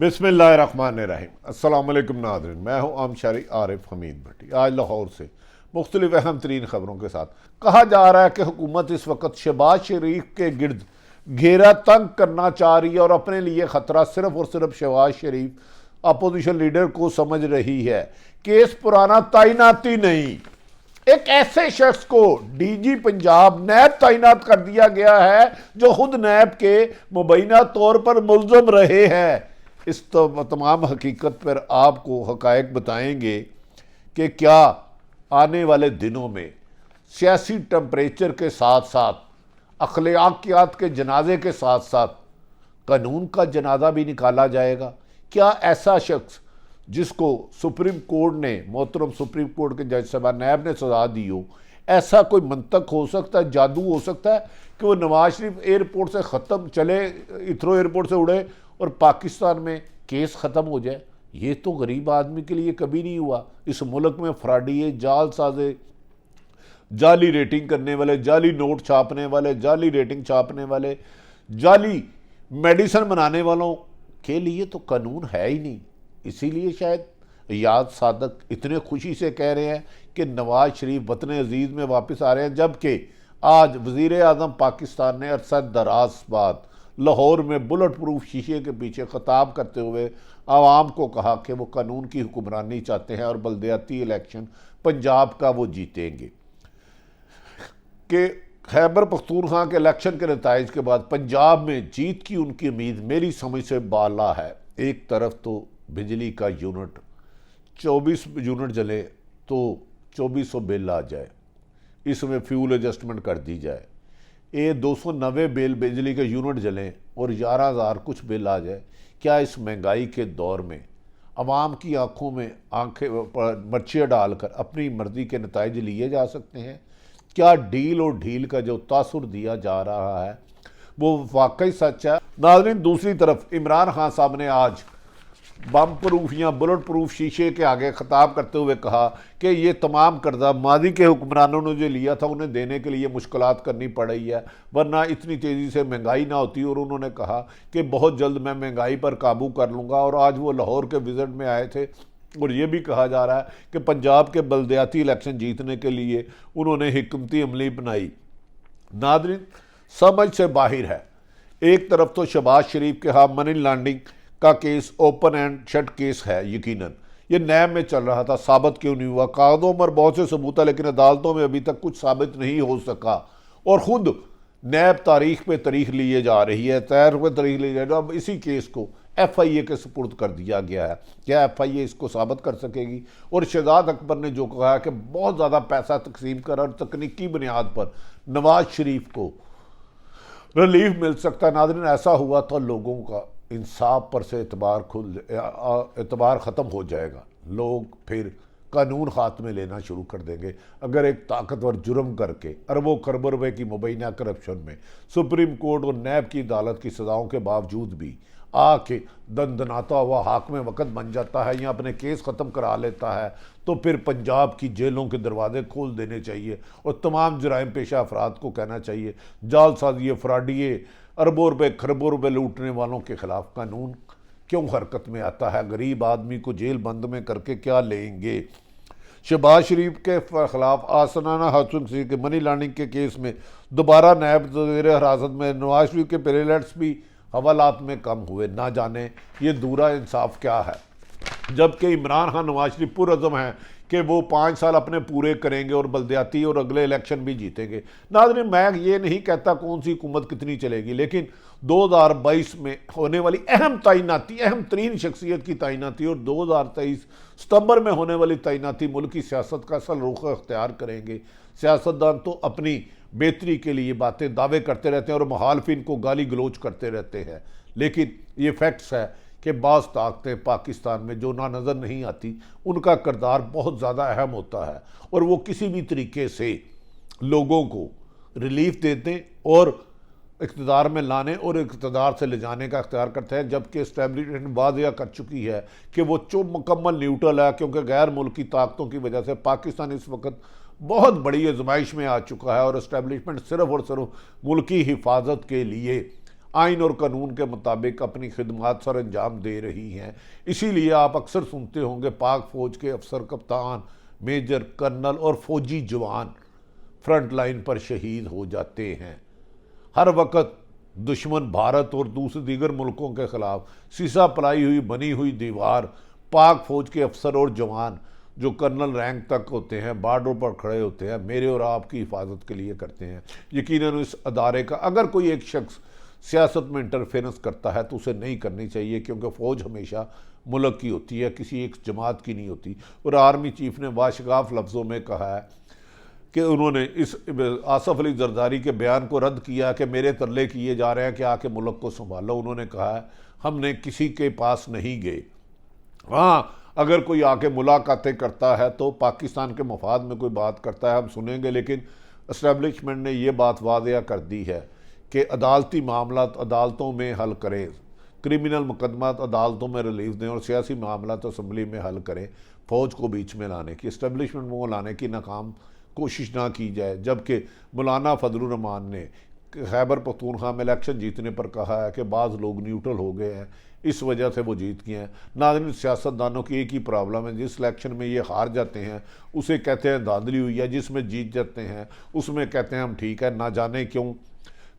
बिस्मिल्लाहिर्रहमानिर्रहीम। अस्सलाम वालेकुम नाज़रीन, मैं हूँ आमशारी आरिफ हमीद भट्टी। आज लाहौर से मुख्तलिफ अहम तरीन खबरों के साथ। कहा जा रहा है कि हुकूमत इस वक्त शहबाज शरीफ के गिर्द घेरा तंग करना चाह रही है और अपने लिए ख़तरा सिर्फ और सिर्फ शहबाज शरीफ अपोजिशन लीडर को समझ रही है। केस पुराना, तैनाती नहीं। एक ऐसे शख्स को डीजी पंजाब नैब तैनात कर दिया गया है जो खुद नैब के मुबैना तौर पर मुल्ज़म रहे हैं। इस तमाम हकीकत पर आपको हकायक बताएंगे कि क्या आने वाले दिनों में सियासी टेम्परेचर के साथ साथ अखलाकियात के जनाजे के साथ साथ कानून का जनाजा भी निकाला जाएगा। क्या ऐसा शख्स जिसको सुप्रीम कोर्ट ने, मोहतरम सुप्रीम कोर्ट के जज साहब नैब ने सजा दी हो, ऐसा कोई मंतक हो सकता है, जादू हो सकता है कि वो नवाज शरीफ एयरपोर्ट से ख़त्म चले, इथरो एयरपोर्ट से उड़े और पाकिस्तान में केस ख़त्म हो जाए? ये तो गरीब आदमी के लिए कभी नहीं हुआ। इस मुल्क में फ्राडिये, जाल साजे, जाली रेटिंग करने वाले, जाली नोट छापने वाले, जाली रेटिंग छापने वाले, जाली मेडिसिन बनाने वालों के लिए तो कानून है ही नहीं। इसीलिए शायद याद सादक इतने खुशी से कह रहे हैं कि नवाज शरीफ वतन अजीज़ में वापस आ रहे हैं, जबकि आज वज़ीर आज़म पाकिस्तान ने अरसा दराज बाद लाहौर में बुलेट प्रूफ शीशे के पीछे खिताब करते हुए आवाम को कहा कि वो कानून की हुक्मरानी चाहते हैं और बल्दियाती इलेक्शन पंजाब का वो जीतेंगे। कि खैबर पख्तूनख्वा के इलेक्शन के नताइज के बाद पंजाब में जीत की उनकी उम्मीद मेरी समझ से बाला है। एक तरफ तो बिजली का यूनिट 24 यूनिट जले तो 2400 बिल आ जाए, इसमें फ्यूल एडजस्टमेंट कर दी जाए। ये 290 बिल बिजली के यूनिट जलें और 11,000 कुछ बिल आ जाए। क्या इस महंगाई के दौर में आवाम की आंखों में आंखें मर्चियाँ डालकर अपनी मर्जी के नताइज लिए जा सकते हैं? क्या डील और ढील का जो तासुर दिया जा रहा है वो वाकई सच है? नाज़रीन, दूसरी तरफ इमरान खान साहब ने आज बम प्रूफ या बुलेट प्रूफ शीशे के आगे खिताब करते हुए कहा कि ये तमाम कर्जा मादी के हुक्मरानों ने जो लिया था उन्हें देने के लिए मुश्किलात करनी पड़ रही है, वरना इतनी तेज़ी से महंगाई ना होती। और उन्होंने कहा कि बहुत जल्द मैं महंगाई पर काबू कर लूँगा। और आज वो लाहौर के विज़िट में आए थे और ये भी कहा जा रहा है कि पंजाब के बल्दियाती इलेक्शन जीतने के लिए उन्होंने हिकमती अमली बनाई। नाज़रीन, समझ से बाहर है। एक तरफ तो शहबाज शरीफ के हाँ मनी लॉन्ड्रिंग का case open and shut case है, यकीनन ये नैब में चल रहा था, साबित क्यों नहीं हुआ? कागजों पर बहुत से सबूत है लेकिन अदालतों में अभी तक कुछ साबित नहीं हो सका। और ख़ुद नैब तारीख पे तारीख लिए जा रही है, तैयार पे तारीख ली जा रही है। अब इसी केस को FIA के सुपुर्द कर दिया गया है। क्या FIA इसको साबित कर सकेगी? और शहजाद अकबर ने जो कहा कि बहुत ज़्यादा पैसा तकसीम कर और तकनीकी बुनियाद पर नवाज शरीफ को रिलीफ मिल सकता है। नाज़रीन, ऐसा हुआ तो लोगों का इंसाफ पर से एतबार ख़त्म हो जाएगा। लोग फिर कानून हाथ में लेना शुरू कर देंगे। अगर एक ताकतवर जुर्म करके अरबों खरबों रुपए की मुबैना करप्शन में सुप्रीम कोर्ट और नैब की अदालत की सज़ाओं के बावजूद भी आके दंदनाता हुआ हाकिम वक़्त बन जाता है या अपने केस ख़त्म करा लेता है, तो फिर पंजाब की जेलों के दरवाजे खोल देने चाहिए और तमाम जराइम पेशा अफराद को कहना चाहिए, जालसाजी, फ्राडिये, अरबों रुपए खरबों रुपए लूटने वालों के खिलाफ कानून क्यों हरकत में आता है? गरीब आदमी को जेल बंद में करके क्या लेंगे? शहबाज शरीफ के खिलाफ आसनाना हाथुन सिंह के मनी लॉन्ड्रिंग के केस में दोबारा नायब वज़ीर हिरासत में नवाज शरीफ के पेरेलेट्स भी हवालात में कम हुए। ना जाने ये दूरा इंसाफ क्या है, जबकि इमरान खान नवाज शरीफ पुरअज़म हैं कि वो 5 साल अपने पूरे करेंगे और बल्दियाती और अगले इलेक्शन भी जीतेंगे। नाज़रीन, मैं ये नहीं कहता कौन सी हुकूमत कितनी चलेगी, लेकिन 2022 में होने वाली अहम तैनाती, अहम तरीन शख्सियत की तैनाती और 2023 सितंबर में होने वाली तैनाती मुल्क की सियासत का असल रुख अख्तियार करेंगे। सियासतदान तो अपनी बेहतरी के लिए बातें दावे करते रहते हैं और मुखालफिन को गाली गलोच करते रहते हैं, लेकिन ये फैक्ट्स है कि बाज़ ताकतें पाकिस्तान में जो ना नज़र नहीं आती, उनका किरदार बहुत ज़्यादा अहम होता है और वो किसी भी तरीके से लोगों को रिलीफ देते और इक़्तिदार में लाने और इक़्तिदार से ले जाने का अख्तियार करते हैं। जबकि इस्टेब्लिशमेंट वाज़िया कर चुकी है कि वो मुकम्मल न्यूट्रल है, क्योंकि गैर मुल्की ताकतों की वजह से पाकिस्तान इस वक्त बहुत बड़ी आजमाइश में आ चुका है और इस्टेब्लिशमेंट सिर्फ और सिर्फ मुल्की हिफाजत के लिए आइन और कानून के मुताबिक अपनी खिदमत सर अंजाम दे रही हैं। इसीलिए आप अक्सर सुनते होंगे पाक फौज के अफसर, कप्तान, मेजर, कर्नल और फौजी जवान फ्रंट लाइन पर शहीद हो जाते हैं। हर वक्त दुश्मन भारत और दूसरे दीगर मुल्कों के खिलाफ सीसा पलाई हुई बनी हुई दीवार पाक फौज के अफसर और जवान जो कर्नल रैंक तक होते हैं, बॉर्डर पर खड़े होते हैं, मेरे और आपकी हिफाजत के लिए करते हैं। यकीनन इस अदारे का अगर कोई एक शख्स सियासत में इंटरफेरेंस करता है तो उसे नहीं करनी चाहिए, क्योंकि फ़ौज हमेशा मुल्क की होती है, किसी एक जमात की नहीं होती। और आर्मी चीफ ने बाशगाफ लफ्ज़ों में कहा है कि उन्होंने इस आसफ अली जरदारी के बयान को रद्द किया कि मेरे तरले किए जा रहे हैं कि आके मुल्क को संभालो। उन्होंने कहा है हमने किसी के पास नहीं गए। हाँ, अगर कोई आके मुलाकातें करता है तो पाकिस्तान के मफाद में कोई बात करता है हम सुनेंगे, लेकिन इस्टेब्लिशमेंट ने ये बात वादिया कर दी है कि अदालती मामला अदालतों में हल करें, क्रिमिनल मुकदमा अदालतों में रिलीफ दें और सियासी मामला तो असम्बली में हल करें। फ़ौज को बीच में लाने की, इस्टेब्लिशमेंट को लाने की नाकाम कोशिश ना की जाए। जबकि मौलाना फजलुर रहमान ने खैबर पख्तूनख्वा में इलेक्शन जीतने पर कहा है कि बाज़ लोग न्यूट्रल हो गए हैं, इस वजह से वो जीत गए हैं। नाज़रीन, सियासतदानों की एक ही प्रॉब्लम है, जिस इलेक्शन में ये हार जाते हैं उसे कहते हैं धांधली हुई है, जिसमें जीत जाते हैं उसमें कहते हैं हम ठीक है। ना जाने क्यों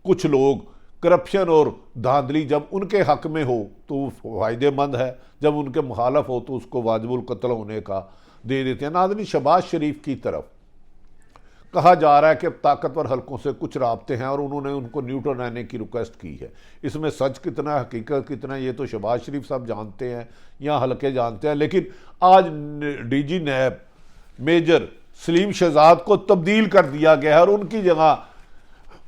कुछ लोग करप्शन और धांधली जब उनके हक में हो तो फ़ायदेमंद है, जब उनके मुखालफ हो तो उसको वाजिबुल कत्ल होने का दे देते हैं। नाज़रीन, शहबाज शरीफ की तरफ कहा जा रहा है कि ताकतवर हलकों से कुछ राब्ते हैं और उन्होंने उनको न्यूट्रल रहने की रिक्वेस्ट की है। इसमें सच कितना, हकीकत कितना, ये तो शहबाज शरीफ साहब जानते हैं या हलके जानते हैं। लेकिन आज DG NAB major Salim Shahzad को तब्दील कर दिया गया है और उनकी जगह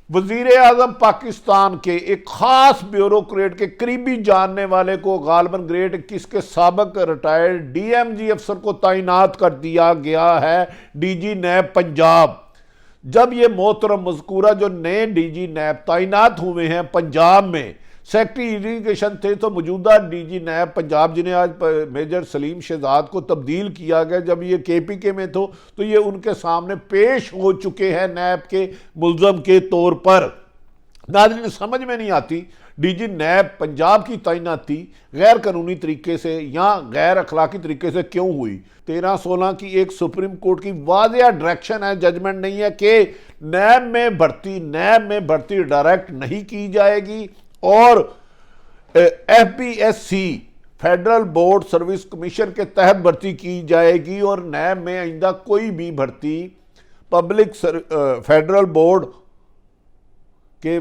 वजीर आजम पाकिस्तान के एक खास ब्यूरोक्रेट के करीबी जानने वाले को गालबन ग्रेड 21 के साबिक रिटायर्ड डीएमजी अफसर को तैनात कर दिया गया है डीजी नैब पंजाब। जब ये मोहतरम मज़कूरा जो नए डीजी नैब तैनात हुए हैं पंजाब में, सेक्रेटरी इरिगेशन थे, तो मौजूदा डीजी नैब पंजाब जिन्हें आज मेजर सलीम शहजाद को तब्दील किया गया, जब ये केपीके में तो ये उनके सामने पेश हो चुके हैं नैब के मुल्ज़म के तौर पर। नाज़रीन, समझ में नहीं आती डीजी नैब पंजाब की तैनाती गैर कानूनी तरीके से या गैर अखलाकी तरीके से क्यों हुई। 13-16 की एक सुप्रीम कोर्ट की वाज़ेह डायरेक्शन है, जजमेंट नहीं है कि नैब में भर्ती डायरेक्ट नहीं की जाएगी और FPSC federal board service commission के तहत भर्ती की जाएगी और नैब में आइंदा कोई भी भर्ती पब्लिक फेडरल बोर्ड के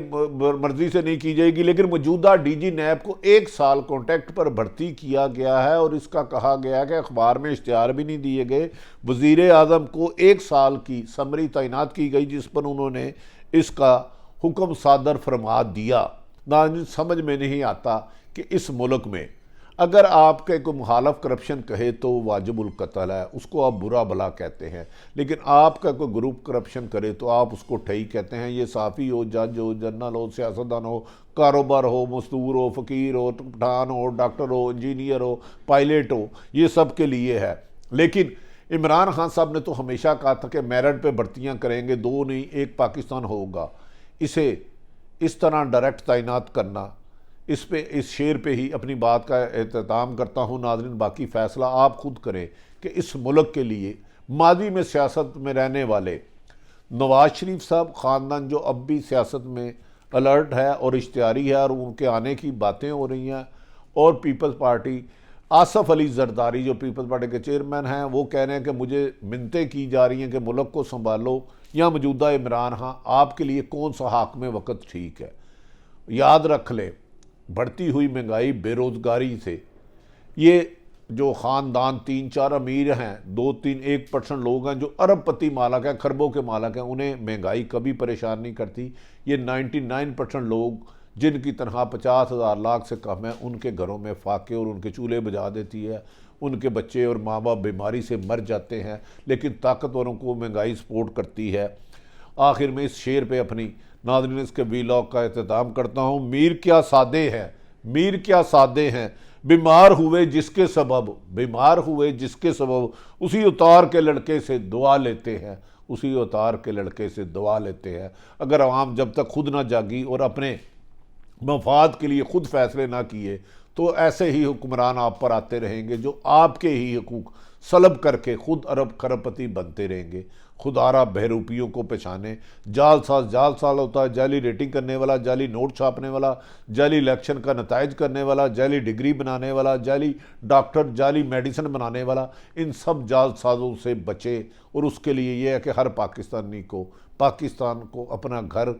मर्जी से नहीं की जाएगी। लेकिन मौजूदा डीजी नैब को 1 साल कॉन्ट्रैक्ट पर भर्ती किया गया है और इसका कहा गया है कि अखबार में इश्तिहार भी नहीं दिए गए। वजीर आजम को 1 साल की समरी तैनात की गई जिस पर उन्होंने इसका हुक्म सादर फरमा दिया। ना समझ में नहीं आता कि इस मुल्क में अगर आपके कोई मुखालफ करप्शन कहे तो वाजिबुल कत्ल है, उसको आप बुरा भला कहते हैं, लेकिन आपका कोई ग्रुप करप्शन करे तो आप उसको ठई कहते हैं। ये साफ़ी हो, जज हो, जनरल हो, सियासतदान हो, कारोबार हो, मजदूर हो, फ़कीर हो, पठान हो, डॉक्टर हो, इंजीनियर हो, पायलट हो, ये सब के लिए है। लेकिन इमरान खान साहब ने तो हमेशा कहा था कि मेरिट पे भर्तियाँ करेंगे, 2 नहीं 1 पाकिस्तान होगा। इसे इस तरह डायरेक्ट तैनात करना, इस शेर पे ही अपनी बात का एहतमाम करता हूँ। नाज़रीन, बाकी फ़ैसला आप खुद करें कि इस मुल्क के लिए माजी में सियासत में रहने वाले नवाज शरीफ साहब ख़ानदान जो अब भी सियासत में अलर्ट है और इश्तिहारी है और उनके आने की बातें हो रही हैं, और पीपल्स पार्टी आसफ अली जरदारी जो पीपल्स पार्टी के चेयरमैन हैं वो कह रहे हैं कि मुझे मिन्नतें की जा रही हैं कि मुल्क को संभालो, या मौजूदा इमरान खान आपके लिए कौन सा हाकिम वक्त ठीक है। याद रख लें, बढ़ती हुई महंगाई, बेरोज़गारी से ये जो ख़ानदान 3-4 अमीर हैं, 2-3-1% लोग हैं जो अरबपति मालक हैं, खरबों के मालक हैं, उन्हें महंगाई कभी परेशान नहीं करती। ये 99% लोग जिनकी तनख्वाह 50,000 लाख से कम है, उनके घरों में फाके और उनके चूल्हे बुझा देती है, उनके बच्चे और माँ बाप बीमारी से मर जाते हैं, लेकिन ताकतवरों को महंगाई सपोर्ट करती है। आखिर में इस शेर पे अपनी नाज़रीन इसके वीलॉग का एहतमाम करता हूँ। मीर क्या सादे हैं, बीमार हुए जिसके सबब उसी उतार के लड़के से दुआ लेते हैं। अगर आवाम जब तक खुद ना जागी और अपने मफाद के लिए खुद फैसले ना किए तो ऐसे ही हुक्मरान आप पर आते रहेंगे जो आपके ही हकूक सलब करके खुद अरब खरबपति बनते रहेंगे। खुदारा बहरूपियों को पहचाने। जालसाज होता है, जाली रेटिंग करने वाला, जाली नोट छापने वाला, जाली इलेक्शन का नताइज करने वाला, जाली डिग्री बनाने वाला, जाली डॉक्टर, जाली मेडिसिन बनाने वाला। इन सब जालसाजों से बचे। और उसके लिए यह है कि हर पाकिस्तानी को पाकिस्तान को अपना घर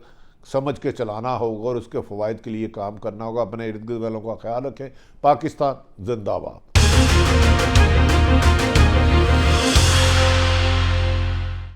समझ के चलाना होगा और उसके फ़वाइद के लिए काम करना होगा। अपने इर्द गिर्द वालों का ख्याल रखें। पाकिस्तान जिंदाबाद।